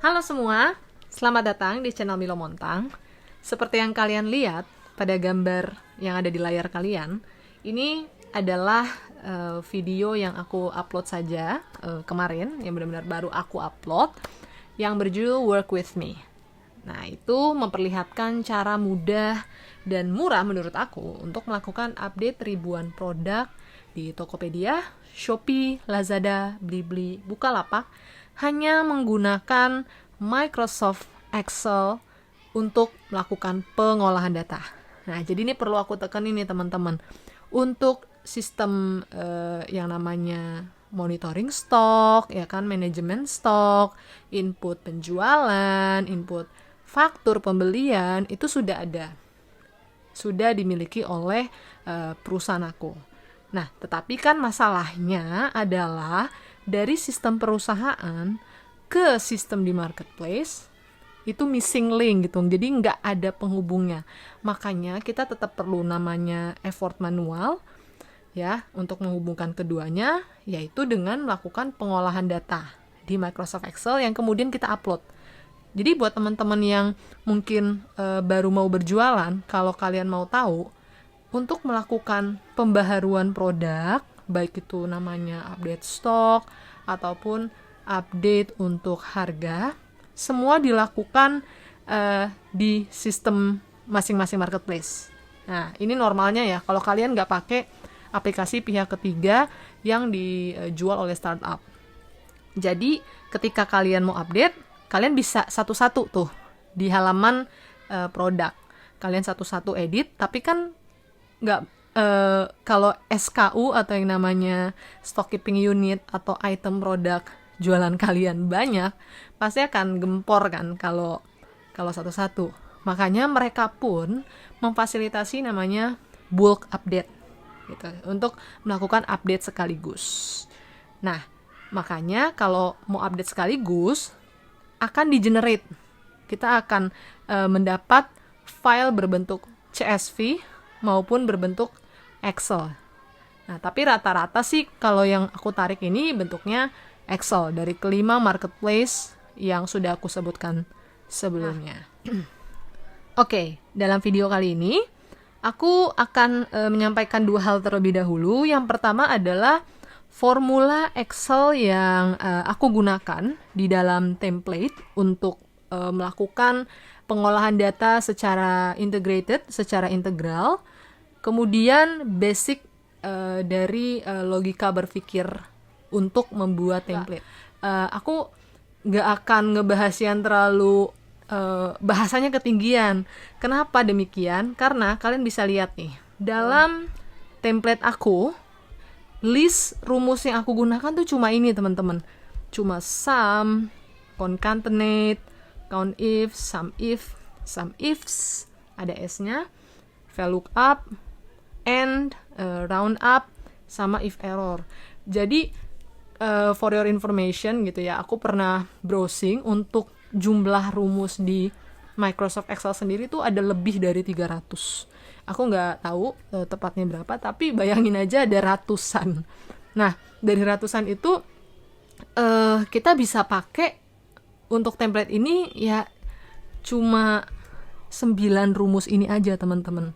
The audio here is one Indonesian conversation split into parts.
Halo semua, selamat datang di channel Milo Montang. Seperti yang kalian lihat pada gambar yang ada di layar kalian, ini adalah video yang aku upload saja kemarin, yang benar-benar baru aku upload, yang berjudul Work With Me. Nah, itu memperlihatkan cara mudah dan murah menurut aku untuk melakukan update ribuan produk di Tokopedia, Shopee, Lazada, Blibli, Bukalapak, hanya menggunakan Microsoft Excel untuk melakukan pengolahan data. Nah, jadi ini perlu aku tekan ini teman-teman. Untuk sistem yang namanya monitoring stok, ya kan, manajemen stok, input penjualan, input faktur pembelian, itu sudah ada. Sudah dimiliki oleh perusahaan aku. Nah, tetapi kan masalahnya adalah dari sistem perusahaan ke sistem di marketplace itu missing link gitu, jadi nggak ada penghubungnya. Makanya kita tetap perlu namanya effort manual ya untuk menghubungkan keduanya, yaitu dengan melakukan pengolahan data di Microsoft Excel yang kemudian kita upload. Jadi buat teman-teman yang mungkin baru mau berjualan, kalau kalian mau tahu untuk melakukan pembaharuan produk, baik itu namanya update stok ataupun update untuk harga, semua dilakukan di sistem masing-masing marketplace. Nah, ini normalnya ya, kalau kalian nggak pakai aplikasi pihak ketiga yang dijual oleh startup. Jadi, ketika kalian mau update, kalian bisa satu-satu tuh di halaman produk. Kalian satu-satu edit, tapi kan nggak kalau SKU atau yang namanya stock keeping unit atau item produk jualan kalian banyak, pasti akan gempor kan kalau satu-satu. Makanya mereka pun memfasilitasi namanya bulk update gitu, untuk melakukan update sekaligus. Nah, makanya kalau mau update sekaligus akan di-generate. Kita akan mendapat file berbentuk CSV maupun berbentuk Excel. Nah, tapi rata-rata sih kalau yang aku tarik ini bentuknya Excel dari kelima marketplace yang sudah aku sebutkan sebelumnya. Oke, dalam video kali ini aku akan menyampaikan dua hal terlebih dahulu. Yang pertama adalah formula Excel yang aku gunakan di dalam template untuk melakukan pengolahan data secara integrated, secara integral. Kemudian basic dari logika berpikir untuk membuat template. Aku nggak akan ngebahas yang terlalu bahasanya ketinggian. Kenapa demikian? Karena kalian bisa lihat nih, dalam template aku, list rumus yang aku gunakan tuh cuma ini teman-teman. Cuma sum, concatenate, COUNTIF, SUMIF, SUMIFS, ada S-nya, VLOOKUP, AND, ROUNDUP, sama if error. Jadi for your information gitu ya, aku pernah browsing untuk jumlah rumus di Microsoft Excel sendiri tuh ada lebih dari 300. Aku nggak tahu tepatnya berapa, tapi bayangin aja ada ratusan. Nah, dari ratusan itu kita bisa pakai untuk template ini ya cuma 9 rumus ini aja teman-teman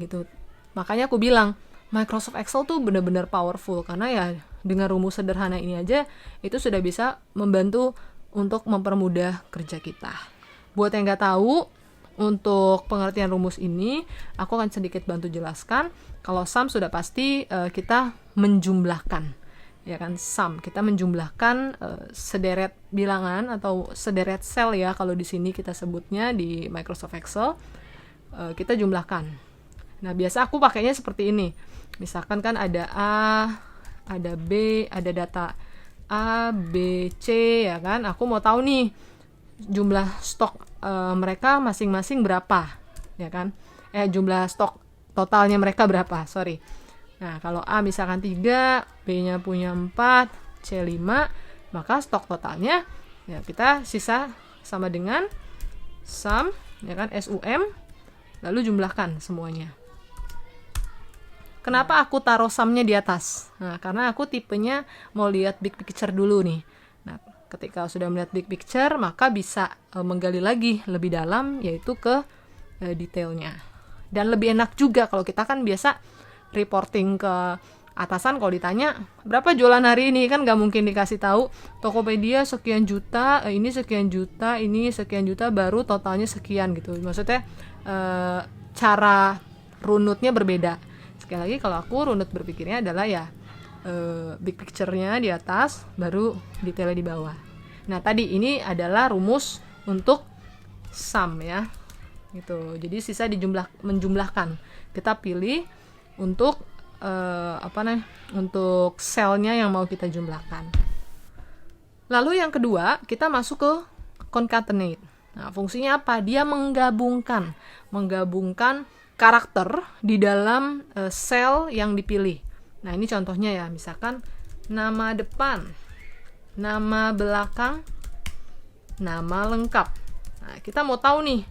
gitu. Makanya aku bilang Microsoft Excel tuh benar-benar powerful, karena ya dengan rumus sederhana ini aja itu sudah bisa membantu untuk mempermudah kerja kita. Buat yang nggak tahu, untuk pengertian rumus ini aku akan sedikit bantu jelaskan. Kalau sum sudah pasti kita menjumlahkan, ya kan, sum kita menjumlahkan sederet bilangan atau sederet sel ya, kalau di sini kita sebutnya di Microsoft Excel kita jumlahkan. Nah, biasa aku pakainya seperti ini. Misalkan kan ada A, ada B, ada data A, B, C ya kan. Aku mau tahu nih jumlah stok mereka masing-masing berapa, ya kan? Jumlah stok totalnya mereka berapa, sorry. Nah, kalau A misalkan 3, B-nya punya 4, C 5, maka stok totalnya ya kita sisa sama dengan sum, ya kan, SUM, lalu jumlahkan semuanya. Kenapa aku taruh sumnya di atas? Nah, karena aku tipenya mau lihat big picture dulu nih. Nah, ketika sudah melihat big picture, maka bisa menggali lagi lebih dalam, yaitu ke detailnya. Dan lebih enak juga kalau kita kan biasa reporting ke atasan, kalau ditanya berapa jualan hari ini, kan nggak mungkin dikasih tahu Tokopedia sekian juta, ini sekian juta, ini sekian juta, baru totalnya sekian gitu. Maksudnya cara runutnya berbeda. Sekali lagi, kalau aku runut berpikirnya adalah ya big picture-nya di atas, baru detailnya di bawah. Nah, tadi ini adalah rumus untuk sum ya, gitu. Jadi sisa menjumlahkan. Kita pilih untuk untuk selnya yang mau kita jumlahkan. Lalu yang kedua, kita masuk ke concatenate. Nah, fungsinya apa? Dia menggabungkan karakter di dalam sel yang dipilih. Nah, ini contohnya ya, misalkan nama depan, nama belakang, nama lengkap. Nah, kita mau tahu nih,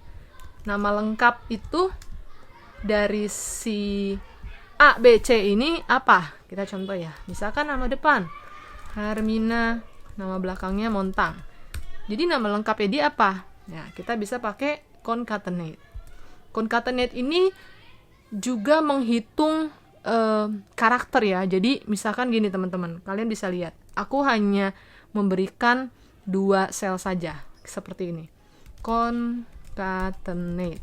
nama lengkap itu dari si A, B, C ini apa? Kita contoh ya, misalkan nama depan Harmina, nama belakangnya Montang. Jadi nama lengkapnya dia apa? Ya, kita bisa pakai concatenate. Concatenate ini juga menghitung karakter ya. Jadi misalkan gini teman-teman, kalian bisa lihat, aku hanya memberikan 2 sel saja, seperti ini. Concatenate.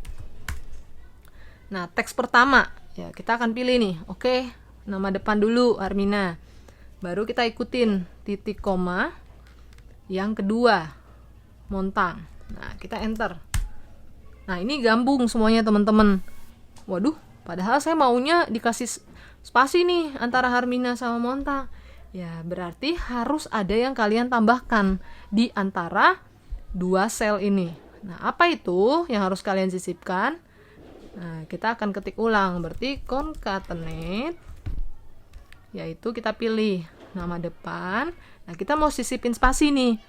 Nah, teks pertama ya, kita akan pilih nih, oke, nama depan dulu Armina, baru kita ikutin titik koma, yang kedua Montang. Nah, kita enter. Nah, ini gabung semuanya teman-teman. Waduh, padahal saya maunya dikasih spasi nih antara Harmina sama Montang. Ya, berarti harus ada yang kalian tambahkan di antara 2 sel ini. Nah, apa itu yang harus kalian sisipkan? Nah, kita akan ketik ulang, berarti concatenate, yaitu kita pilih nama depan. Nah, kita mau sisipin spasi nih.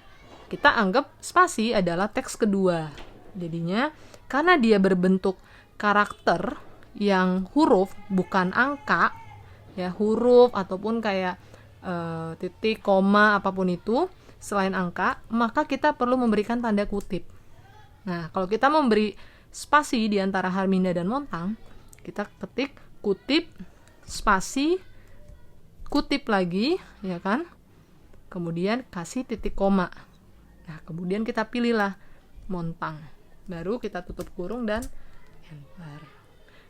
Kita anggap spasi adalah teks kedua. Jadinya, karena dia berbentuk karakter yang huruf, bukan angka, ya, huruf ataupun kayak titik, koma, apapun itu, selain angka, maka kita perlu memberikan tanda kutip. Nah, kalau kita memberi spasi di antara Harmina dan Montang, kita ketik kutip, spasi, kutip lagi, ya kan? Kemudian kasih titik koma. Nah, kemudian kita pilihlah Montang. Baru kita tutup kurung dan enter.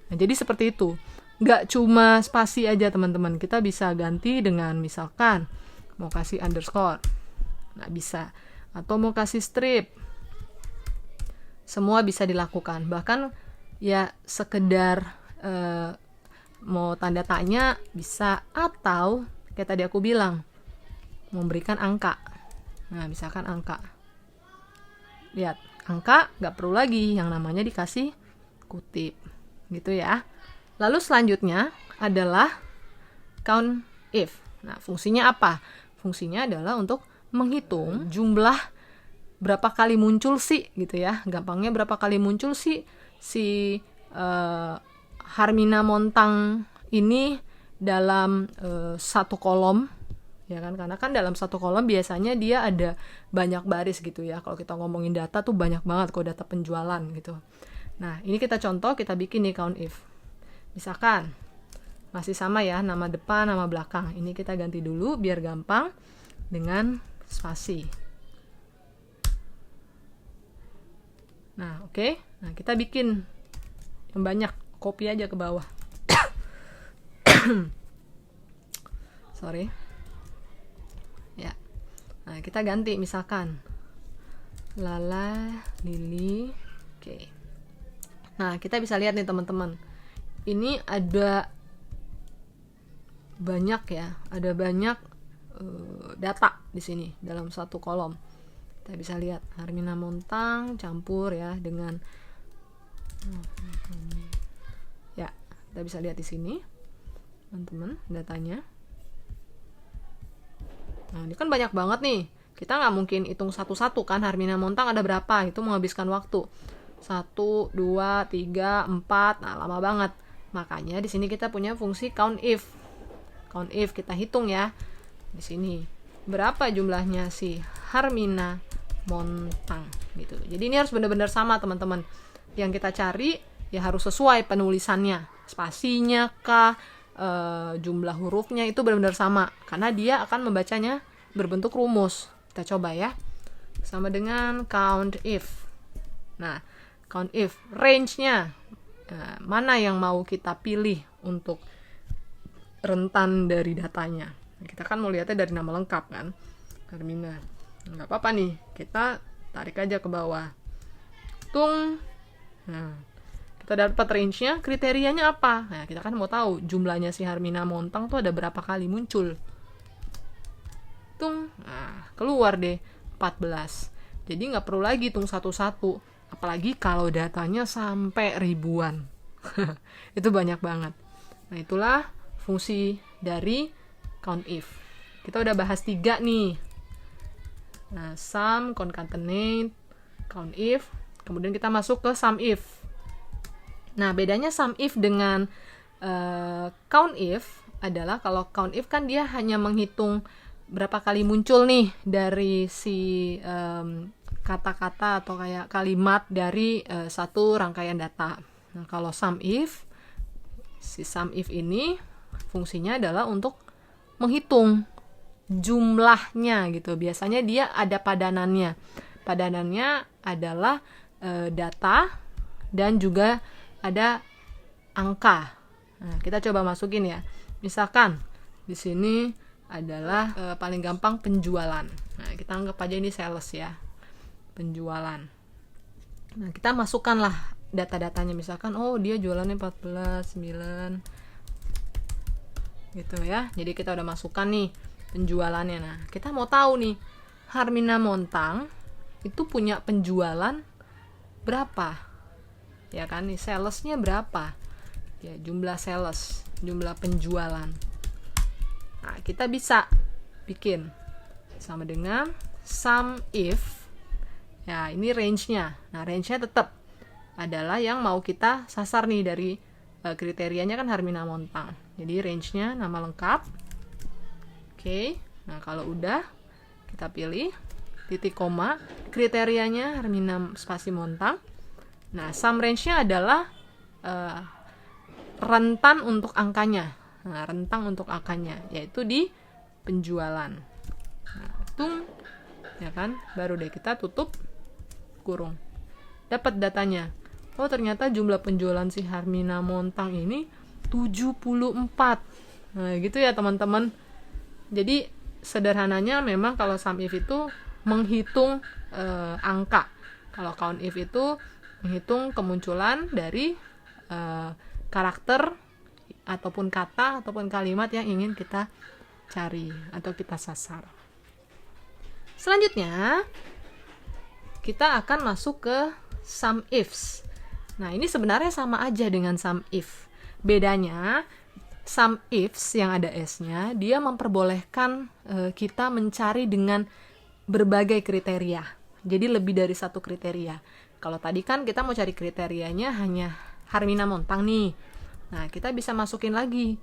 Nah, jadi seperti itu. Nggak cuma spasi aja teman-teman. Kita bisa ganti dengan misalkan mau kasih underscore. Nah, bisa. Atau mau kasih strip. Semua bisa dilakukan. Bahkan ya sekedar mau tanda tanya bisa, atau kayak tadi aku bilang, memberikan angka. Nah, misalkan angka. Lihat, angka nggak perlu lagi, yang namanya dikasih kutip. Gitu ya. Lalu selanjutnya adalah count if. Nah, fungsinya apa? Fungsinya adalah untuk menghitung jumlah berapa kali muncul sih gitu ya, gampangnya berapa kali muncul sih si Harmina Montang ini dalam satu kolom, ya kan, karena kan dalam satu kolom biasanya dia ada banyak baris gitu ya. Kalau kita ngomongin data tuh banyak banget kalau data penjualan gitu. Nah, ini kita contoh, kita bikin nih count if. Misalkan masih sama ya, nama depan, nama belakang. Ini kita ganti dulu biar gampang dengan spasi. Nah, oke. Nah, kita bikin yang banyak, copy aja ke bawah. Sorry. Ya. Nah, kita ganti misalkan Lala, Lili. Oke. Nah, kita bisa lihat nih teman-teman. Ini ada banyak ya, ada banyak data di sini dalam satu kolom. Kita bisa lihat Harmina Montang campur ya dengan ya, kita bisa lihat di sini teman-teman datanya. Nah, ini kan banyak banget nih, kita nggak mungkin hitung satu-satu kan. Harmina Montang ada berapa, itu menghabiskan waktu 1, 2, 3, 4, nah lama banget. Makanya di sini kita punya fungsi count if. Count if kita hitung ya di sini. berapa jumlahnya si Harmina Montang gitu. Jadi ini harus benar-benar sama teman-teman. Yang kita cari ya harus sesuai penulisannya, spasinya kah, jumlah hurufnya itu benar-benar sama, karena dia akan membacanya berbentuk rumus. Kita coba ya. Sama dengan count if. Nah, count if range-nya mana yang mau kita pilih untuk rentan dari datanya. Kita kan mau lihatnya dari nama lengkap kan, Harmina. Nggak apa-apa nih, kita tarik aja ke bawah. Tung. Nah, kita dapat range-nya, kriterianya apa? Nah, kita kan mau tahu jumlahnya si Harmina Montang tuh ada berapa kali muncul. Tung. Nah, keluar deh 14. Jadi nggak perlu lagi hitung satu-satu. Apalagi kalau datanya sampai ribuan. Itu banyak banget. Nah, itulah fungsi dari count if. Kita udah bahas 3 nih. Nah, sum, concatenate, count if. Kemudian kita masuk ke sum if. Nah, bedanya sum if dengan count if adalah kalau count if kan dia hanya menghitung berapa kali muncul nih dari si kata-kata atau kayak kalimat dari satu rangkaian data. Nah, kalau sum if, si sum if ini fungsinya adalah untuk menghitung jumlahnya gitu. Biasanya dia ada padanannya. Padanannya adalah data dan juga ada angka. Nah, kita coba masukin ya. Misalkan di sini adalah paling gampang penjualan. Nah, kita anggap aja ini sales ya. Penjualan. Nah, kita masukkanlah data-datanya. Misalkan, oh dia jualannya 14, 9 gitu ya. Jadi kita udah masukkan nih penjualannya. Nah, kita mau tahu nih Harmina Montang itu punya penjualan berapa? Ya kan nih, salesnya berapa? Ya, jumlah sales, jumlah penjualan. Nah, kita bisa bikin sama dengan sum if. Ya, ini range-nya. Nah, range-nya tetap adalah yang mau kita sasar nih dari kriterianya kan Harmina Montang. Jadi range-nya nama lengkap. Oke. Nah, kalau udah kita pilih titik koma, kriterianya Harmina spasi Montang. Nah, sum range-nya adalah rentan untuk angkanya. Nah, rentang untuk angkanya yaitu di penjualan. Nah, tung, ya kan? Baru deh kita tutup kurung. Dapat datanya. Oh, ternyata jumlah penjualan si Harmina Montang ini 74. Nah, gitu ya teman-teman. Jadi sederhananya memang kalau sum if itu menghitung angka. Kalau count if itu menghitung kemunculan dari karakter ataupun kata ataupun kalimat yang ingin kita cari atau kita sasar. Selanjutnya kita akan masuk ke sum ifs. Nah, ini sebenarnya sama aja dengan sum if. Bedanya sum ifs yang ada s-nya, dia memperbolehkan kita mencari dengan berbagai kriteria. Jadi lebih dari satu kriteria. Kalau tadi kan kita mau cari kriterianya hanya Harmina Montang nih. Nah, kita bisa masukin lagi.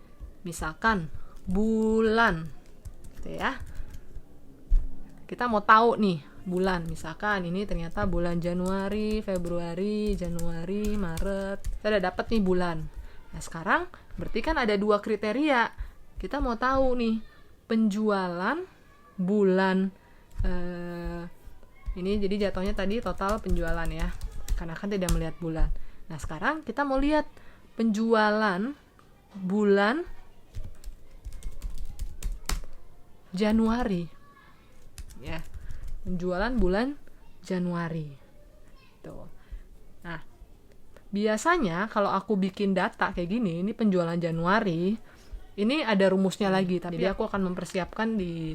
Misalkan bulan. Gitu ya. Kita mau tahu nih bulan. Misalkan ini ternyata bulan Januari, Februari, Januari, Maret. Kita udah dapat nih bulan. Nah, sekarang berarti kan ada 2 kriteria. Kita mau tahu nih penjualan bulan ini, jadi jatuhnya tadi total penjualan ya, karena kan tidak melihat bulan. Nah, sekarang kita mau lihat penjualan bulan Januari ya, penjualan bulan Januari tuh. Nah, biasanya kalau aku bikin data kayak gini, ini penjualan Januari, ini ada rumusnya lagi, tapi aku akan mempersiapkan di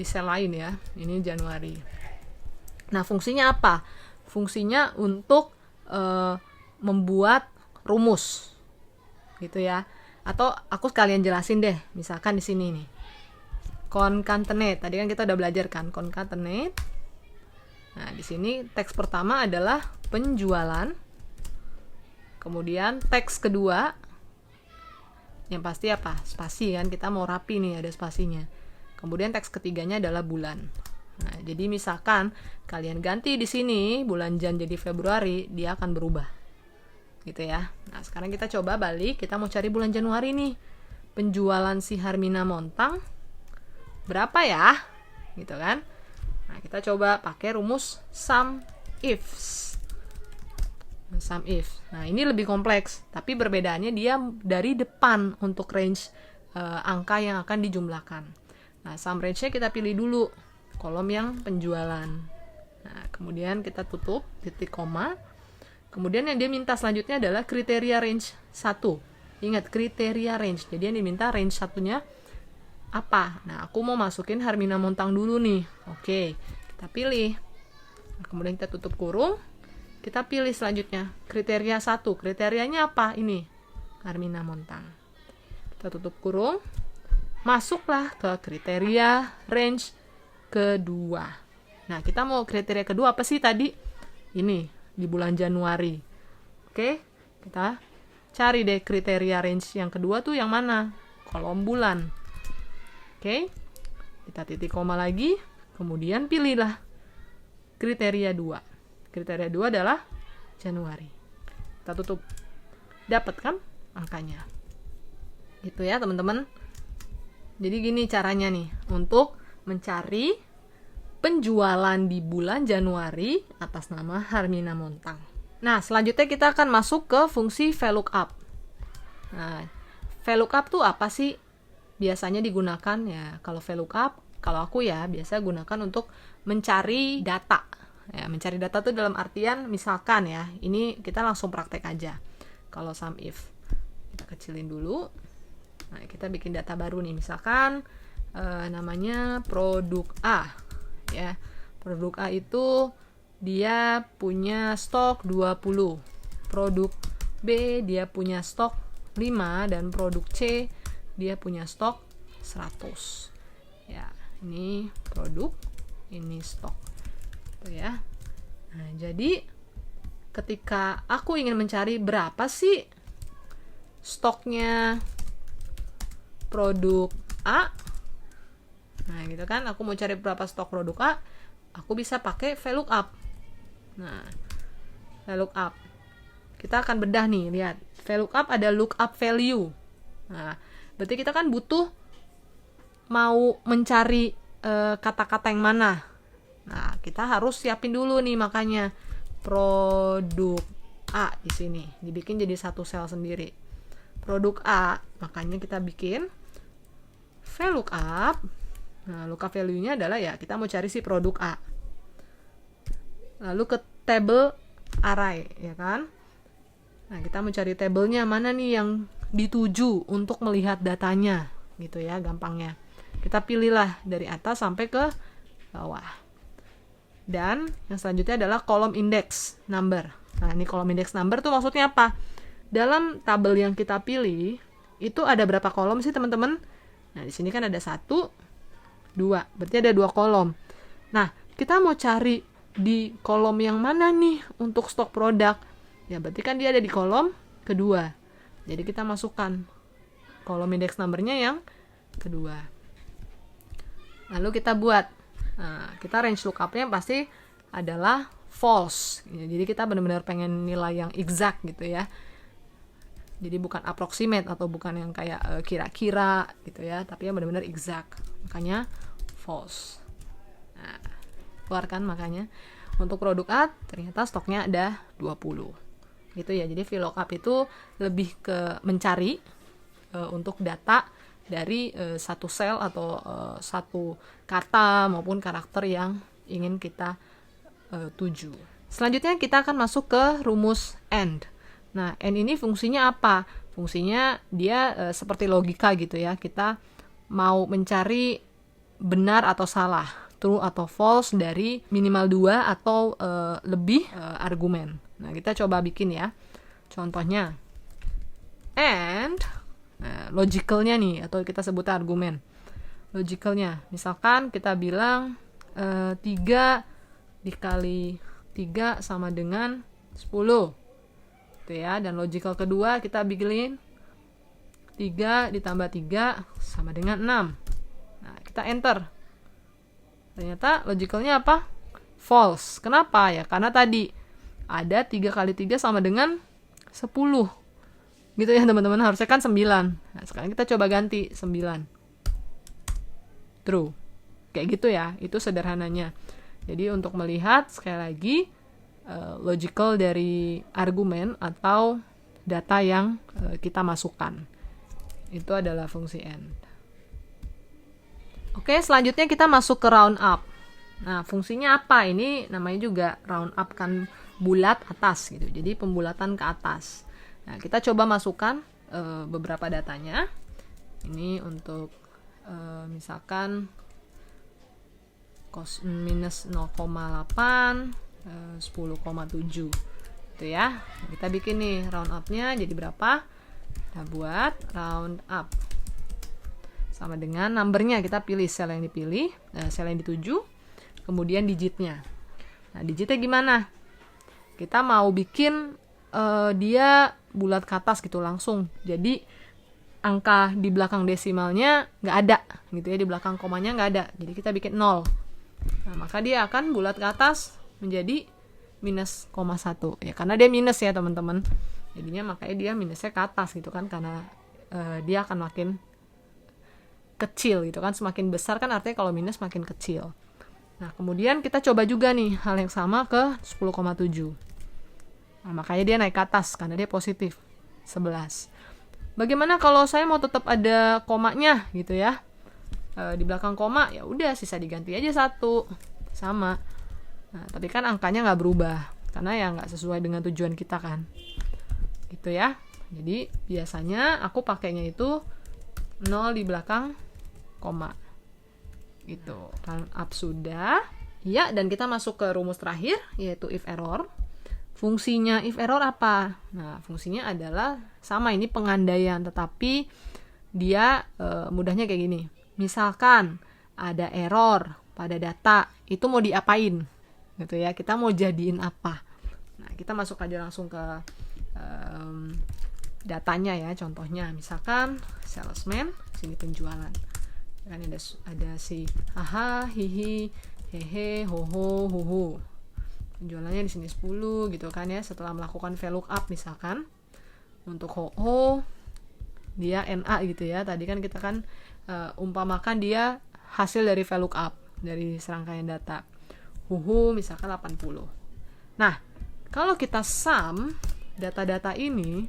sel lain ya. Ini Januari. Nah, fungsinya apa? Fungsinya untuk membuat rumus gitu ya. Atau aku sekalian jelasin deh. Misalkan di sini nih. Concatenate. Tadi kan kita udah belajar kan concatenate. Nah, di sini teks pertama adalah penjualan. Kemudian teks kedua yang pasti apa? Spasi kan, kita mau rapi nih, ada spasinya. Kemudian teks ketiganya adalah bulan. Nah, jadi misalkan kalian ganti di sini bulan Jan jadi Februari, dia akan berubah. Gitu ya. Nah, sekarang kita coba balik, kita mau cari bulan Januari nih. Penjualan si Harmina Montang berapa ya? Gitu kan. Nah, kita coba pakai rumus sum ifs. Sum if. Nah, ini lebih kompleks, tapi perbedaannya dia dari depan untuk range angka yang akan dijumlahkan. Nah, sum range-nya kita pilih dulu, kolom yang penjualan. Nah, kemudian kita tutup, titik koma. Kemudian yang dia minta selanjutnya adalah kriteria range 1. Ingat, kriteria range. Jadi yang diminta range satunya apa? Nah, aku mau masukin Harmina Montang dulu nih. Oke, kita pilih. Nah, kemudian kita tutup kurung. Kita pilih selanjutnya, kriteria 1. Kriterianya apa? Ini, Harmina Montang. Kita tutup kurung. Masuklah ke kriteria range kedua. Nah, kita mau kriteria kedua apa sih tadi? Ini, di bulan Januari. Oke, kita cari deh kriteria range yang kedua tuh yang mana? Kolom bulan. Oke, kita titik koma lagi, kemudian pilihlah kriteria 2. Kriteria 2 adalah Januari. Kita tutup. Dapat kan angkanya? Gitu ya, teman-teman. Jadi gini caranya nih, untuk mencari penjualan di bulan Januari atas nama Harmina Montang. Nah, selanjutnya kita akan masuk ke fungsi VLOOKUP. Nah, VLOOKUP tuh apa sih? Biasanya digunakan ya, kalau VLOOKUP, kalau aku ya biasa gunakan untuk mencari data. Ya, mencari data tuh dalam artian misalkan ya, ini kita langsung praktek aja. Kalau sum if, kita kecilin dulu. Nah, kita bikin data baru nih, misalkan namanya produk A ya. Produk A itu dia punya stok 20. Produk B dia punya stok 5 dan produk C dia punya stok 100. Ya, ini produk, ini stok. Tuh ya. Nah, jadi ketika aku ingin mencari berapa sih stoknya produk A, nah gitu kan, aku mau cari berapa stok produk A, aku bisa pakai VLOOKUP. Nah, VLOOKUP kita akan bedah nih, lihat VLOOKUP ada lookup value. Nah, berarti kita kan butuh mau mencari kata-kata yang mana. Nah, kita harus siapin dulu nih, makanya produk A di sini dibikin jadi satu sel sendiri. Produk A, makanya kita bikin VLOOKUP. Nah, lookup value-nya adalah ya kita mau cari si produk A. Lalu ke table array, ya kan? Nah, kita mau cari tabelnya mana nih yang dituju untuk melihat datanya, gitu ya, gampangnya. Kita pilihlah dari atas sampai ke bawah. Dan yang selanjutnya adalah kolom index number. Nah, ini kolom index number tuh maksudnya apa? Dalam tabel yang kita pilih, itu ada berapa kolom sih, teman-teman? Nah, di sini kan ada 1, 2. Berarti ada 2 kolom. Nah, kita mau cari di kolom yang mana nih untuk stok produk? Ya, berarti kan dia ada di kolom kedua. Jadi kita masukkan kolom index number-nya yang kedua. Lalu kita buat. Nah, kita range lookup-nya pasti adalah false. Ya, jadi kita benar-benar pengen nilai yang exact gitu ya. Jadi bukan approximate atau bukan yang kayak kira-kira gitu ya, tapi yang benar-benar exact. Makanya false. Nah, keluarkan makanya untuk produk A ternyata stoknya ada 20. Gitu ya. Jadi VLOOKUP itu lebih ke mencari untuk data dari satu sel atau satu kata maupun karakter yang ingin kita tuju. Selanjutnya kita akan masuk ke rumus AND. Nah, AND ini fungsinya apa? Fungsinya dia seperti logika gitu ya. Kita mau mencari benar atau salah, true atau false dari minimal 2 atau lebih argumen. Nah, kita coba bikin ya. Contohnya, AND logicalnya nih, atau kita sebut argumen. Logicalnya, misalkan kita bilang 3 dikali 3 sama dengan 10. Gitu ya, dan logical kedua kita bikin 3 ditambah 3 sama dengan 6. Nah, kita enter. Ternyata logicalnya apa? False. Kenapa? Ya karena tadi ada 3 kali 3 sama dengan 10. Gitu ya teman-teman, harusnya kan 9. Nah, sekarang kita coba ganti 9. True. Kayak gitu ya, itu sederhananya. Jadi untuk melihat sekali lagi logical dari argumen atau data yang kita masukkan. Itu adalah fungsi AND. Oke, selanjutnya kita masuk ke round up. Nah, fungsinya apa? Ini namanya juga round up, kan bulat atas gitu. Jadi pembulatan ke atas. Nah, kita coba masukkan beberapa datanya. Ini untuk misalkan minus 0,8, 10,7 itu ya. Kita bikin nih round up-nya jadi berapa? Kita buat round up sama dengan numbernya, kita pilih sel yang dipilih, sel yang dituju, kemudian digitnya. Nah, digitnya gimana? Kita mau bikin dia bulat ke atas gitu langsung. Jadi angka di belakang desimalnya nggak ada gitu ya, di belakang komanya nggak ada. Jadi kita bikin 0. Nah, maka dia akan bulat ke atas menjadi minus 0,1 ya, karena dia minus ya teman-teman. Jadinya makanya dia minusnya ke atas gitu kan, karena dia akan makin kecil gitu kan, semakin besar kan artinya kalau minus makin kecil. Nah, kemudian kita coba juga nih hal yang sama ke 10,7. Nah, makanya dia naik ke atas karena dia positif 11. Bagaimana kalau saya mau tetap ada komanya gitu ya? Di belakang koma ya udah sisa diganti aja 1 sama. Nah, tapi kan angkanya nggak berubah karena ya nggak sesuai dengan tujuan kita kan. Gitu ya. Jadi biasanya aku pakainya itu 0 di belakang koma. Gitu. Round up sudah. Ya, dan kita masuk ke rumus terakhir yaitu if error. Fungsinya if error apa? Nah, fungsinya adalah sama, ini pengandaian, tetapi dia mudahnya kayak gini. Misalkan ada error pada data, itu mau diapain? Gitu ya, kita mau jadiin apa? Nah, kita masuk aja langsung ke datanya ya. Contohnya misalkan salesman, sini penjualan. Kan ada si haha, hihi, hehe, hoho, huhu. Penjualannya di sini 10 gitu kan ya, setelah melakukan VLOOKUP misalkan. Untuk hoho dia NA gitu ya. Tadi kan kita kan umpamakan dia hasil dari VLOOKUP dari serangkaian data. Huhu misalkan 80. Nah, kalau kita sum data-data ini,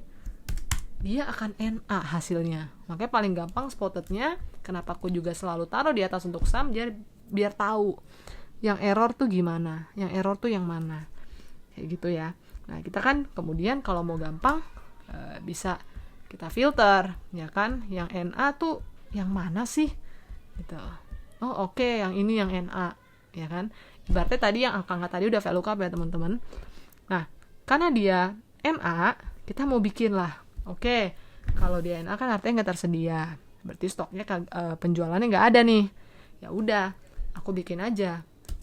dia akan NA hasilnya. Makanya paling gampang spottednya, kenapa aku juga selalu taruh di atas untuk sum, biar tahu yang error tuh gimana, yang error tuh yang mana, kayak gitu ya. Nah, kita kan kemudian kalau mau gampang bisa kita filter ya kan, yang NA tuh yang mana sih gitu. Oh oke, yang ini yang NA ya kan. Ibaratnya tadi yang angka tadi udah VLOOKUP ya teman-teman. Nah, karena dia NA, kita mau bikin lah. Oke, kalau dia NA kan artinya nggak tersedia, berarti stoknya penjualannya nggak ada nih. Ya udah, aku bikin aja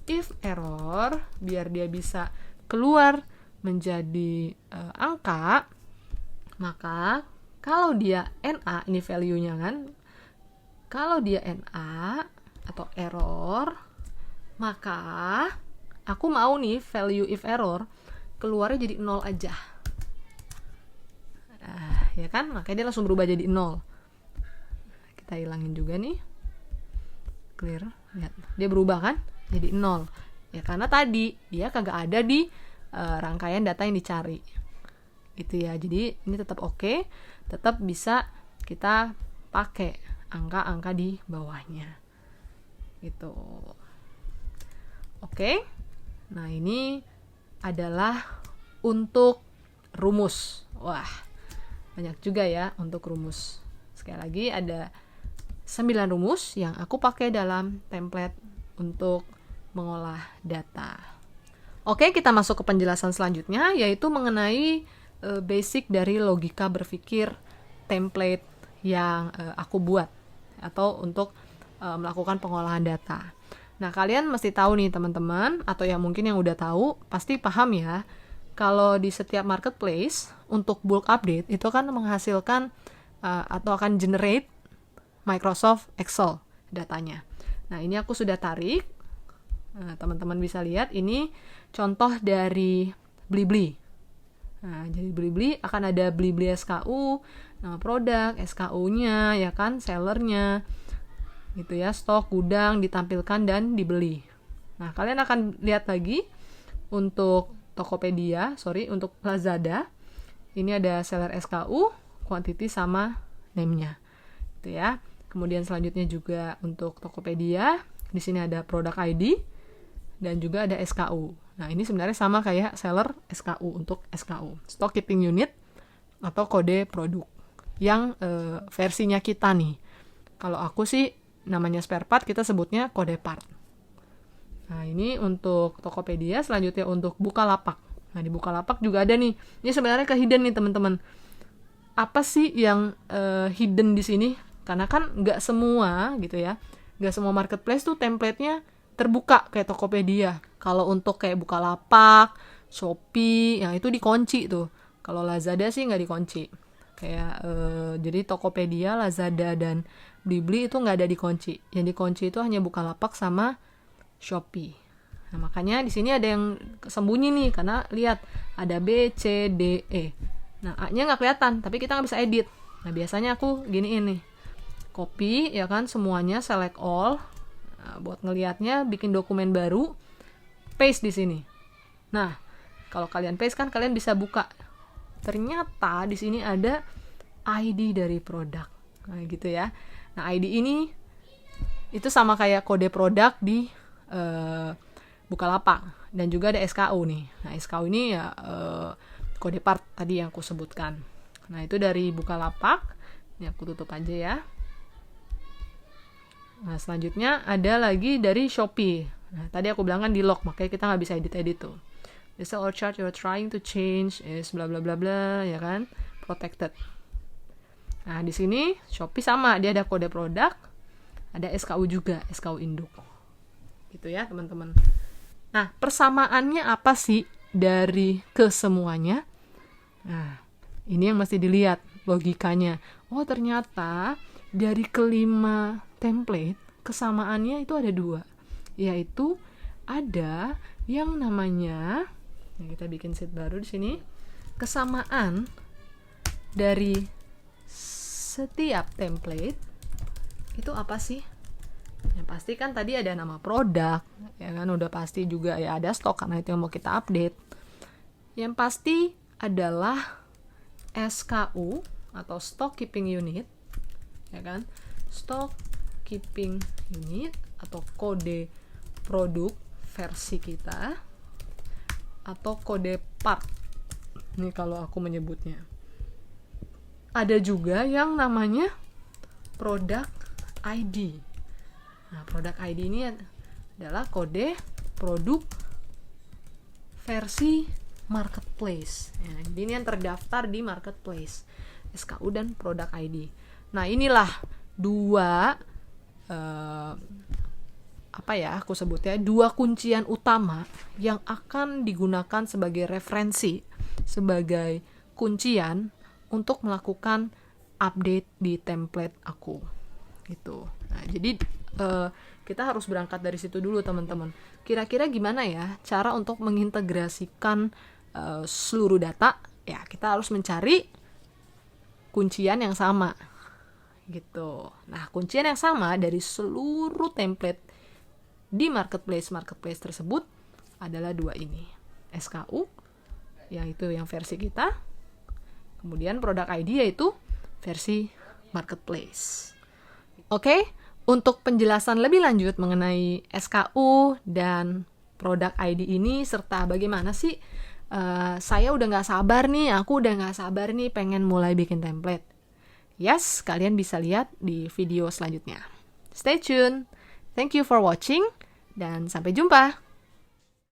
if error biar dia bisa keluar menjadi angka. Maka kalau dia NA, ini value-nya kan, kalau dia NA atau error, maka aku mau nih value if error keluarnya jadi 0 aja. Ya kan, makanya dia langsung berubah jadi 0. Kita hilangin juga nih, clear. Lihat, dia berubah kan jadi 0 ya, karena tadi dia kagak ada di rangkaian data yang dicari gitu ya. Jadi ini tetap oke, tetap bisa kita pakai angka-angka di bawahnya gitu. Oke, nah ini adalah untuk rumus. Wah, banyak juga ya untuk rumus. Sekali lagi ada 9 rumus yang aku pakai dalam template untuk mengolah data. Oke, kita masuk ke penjelasan selanjutnya, yaitu mengenai basic dari logika berpikir template yang aku buat atau untuk melakukan pengolahan data. Nah, kalian mesti tahu nih teman-teman, atau yang mungkin yang udah tahu pasti paham ya, kalau di setiap marketplace untuk bulk update itu kan menghasilkan atau akan generate Microsoft Excel datanya. Nah, ini aku sudah tarik. Nah, teman-teman bisa lihat ini contoh dari Blibli. Nah, jadi Blibli akan ada Blibli SKU, nama produk, SKU-nya, ya kan, sellernya, gitu ya, stok, gudang, ditampilkan dan dibeli. Nah, kalian akan lihat lagi untuk Tokopedia, untuk Lazada, ini ada seller SKU, quantity sama name-nya, gitu ya. Kemudian selanjutnya juga untuk Tokopedia, di sini ada product ID dan juga ada SKU. Nah, ini sebenarnya sama kayak seller SKU untuk SKU, stock keeping unit atau kode produk yang versinya kita nih. Kalau aku sih namanya spare part, kita sebutnya kode part. Nah, ini untuk Tokopedia. Selanjutnya untuk Bukalapak. Nah, di Bukalapak juga ada nih. Ini sebenarnya ke hidden nih, teman-teman. Apa sih yang hidden di sini? Karena kan nggak semua gitu ya. Nggak semua marketplace tuh template-nya terbuka kayak Tokopedia. Kalau untuk kayak Bukalapak, Shopee, yang itu dikunci tuh. Kalau Lazada sih nggak dikunci. Kayak jadi Tokopedia, Lazada, dan Blibli itu nggak ada dikunci. Yang dikunci itu hanya Bukalapak sama Shopee. Nah, makanya di sini ada yang sembunyi nih, karena lihat ada B, C, D, E. Nah, A-nya nggak kelihatan, tapi kita nggak bisa edit. Nah, biasanya aku giniin nih, copy ya kan semuanya, select all. Nah, buat ngelihatnya bikin dokumen baru, paste di sini. Nah, kalau kalian paste kan kalian bisa buka. Ternyata di sini ada ID dari produk. Nah, gitu ya. Nah, ID ini itu sama kayak kode produk di Bukalapak, dan juga ada SKU nih. Nah, SKU ini ya kode part tadi yang aku sebutkan. Nah, itu dari Bukalapak. Ini aku tutup aja ya. Nah, selanjutnya ada lagi dari Shopee. Nah, tadi aku bilang kan di lock, makanya kita nggak bisa edit-edit tuh. The sale or charge you're trying to change is bla bla bla bla, ya kan, protected. Nah, di sini Shopee sama, dia ada kode produk, ada SKU juga, SKU induk. Gitu ya, teman-teman. Nah, persamaannya apa sih dari kesemuanya? Nah, ini yang mesti dilihat logikanya. Oh, ternyata dari kelima template kesamaannya itu ada 2, yaitu ada yang namanya, kita bikin sheet baru di sini, kesamaan dari setiap template itu apa sih? Yang pasti kan tadi ada nama produk, ya kan, udah pasti juga ya ada stok karena itu yang mau kita update. Yang pasti adalah SKU atau stock keeping unit, ya kan, stock keeping unit atau kode produk versi kita, atau kode part. Ini kalau aku menyebutnya. Ada juga yang namanya product ID. Nah, produk ID ini adalah kode produk versi marketplace. Ya, ini yang terdaftar di marketplace, SKU dan produk ID. Nah, inilah 2 aku sebutnya 2 kuncian utama yang akan digunakan sebagai referensi, sebagai kuncian untuk melakukan update di template aku. Gitu. Nah, jadi kita harus berangkat dari situ dulu, teman-teman. Kira-kira gimana ya cara untuk mengintegrasikan seluruh data? Ya, kita harus mencari kuncian yang sama. Gitu. Nah, kuncian yang sama dari seluruh template di marketplace tersebut adalah 2 ini. SKU, yaitu yang versi kita. Kemudian produk ID, yaitu versi marketplace. Oke, untuk penjelasan lebih lanjut mengenai SKU dan produk ID ini serta bagaimana sih saya udah gak sabar nih, pengen mulai bikin template. Yes, kalian bisa lihat di video selanjutnya. Stay tuned. Thank you for watching dan sampai jumpa.